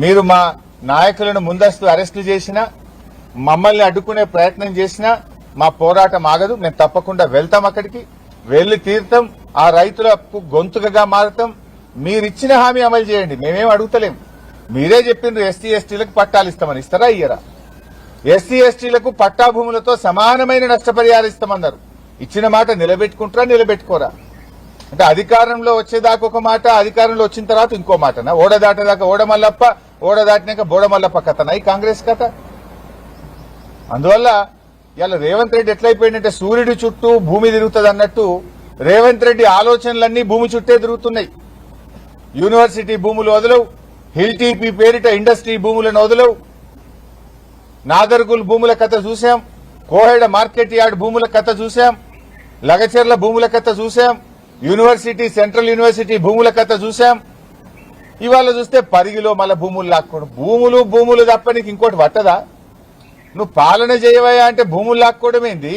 మీరు మా నాయకులను ముందస్తు అరెస్టులు చేసినా మమ్మల్ని అడ్డుకునే ప్రయత్నం చేసినా మా పోరాటం ఆగదు. మేము తప్పకుండా వెళ్తాం, అక్కడికి వెళ్లి తీర్థం. ఆ రైతులకు గొంతుకగా మారుతాం. మీరిచ్చిన హామీ అమలు చేయండి, మేమేం అడుగుతలేం. మీరే చెప్పిండ్రు ఎస్సీ ఎస్టీలకు పట్టాలు ఇస్తామని, ఇస్తారా ఇయ్యరా? ఎస్సీ ఎస్టీలకు పట్టా భూములతో సమానమైన నష్టపరిహారం ఇస్తామన్నారు. ఇచ్చిన మాట నిలబెట్టుకుంటారా నిలబెట్టుకోరా? అంటే అధికారంలో వచ్చేదాకా ఒక మాట, అధికారంలో వచ్చిన తర్వాత ఇంకో మాటనా? ఓడ దాటేదాకా ఓడమల్లప్ప, ఓడ దాటినాక బోడమల్లప్ప కథనా ఈ కాంగ్రెస్ కథ? అందువల్ల ఇలా రేవంత్ రెడ్డి ఎట్లయిపోయిందంటే సూర్యుడి చుట్టూ భూమి తిరుగుతుంది అన్నట్టు రేవంత్ రెడ్డి ఆలోచనలన్నీ భూమి చుట్టే తిరుగుతున్నాయి. యూనివర్సిటీ భూములు వదలవు, హిల్ టీపీ పేరిట ఇండస్ట్రీ భూములను వదలవు, నాదర్గుల్ భూముల కథ చూశాం, కోహెడ మార్కెట్ యార్డ్ భూముల కథ చూశాం, లగచెర్ల భూముల కథ చూశాం, యూనివర్సిటీ సెంట్రల్ యూనివర్సిటీ భూముల కథ చూశాం. ఇవాళ చూస్తే పరిగిలో మళ్ళా భూములు లాక్కోవడం. భూములు తప్ప నీకు ఇంకోటి పట్టదా? నువ్వు పాలన చేయవా అంటే భూములు లాక్కోవడం ఏంది?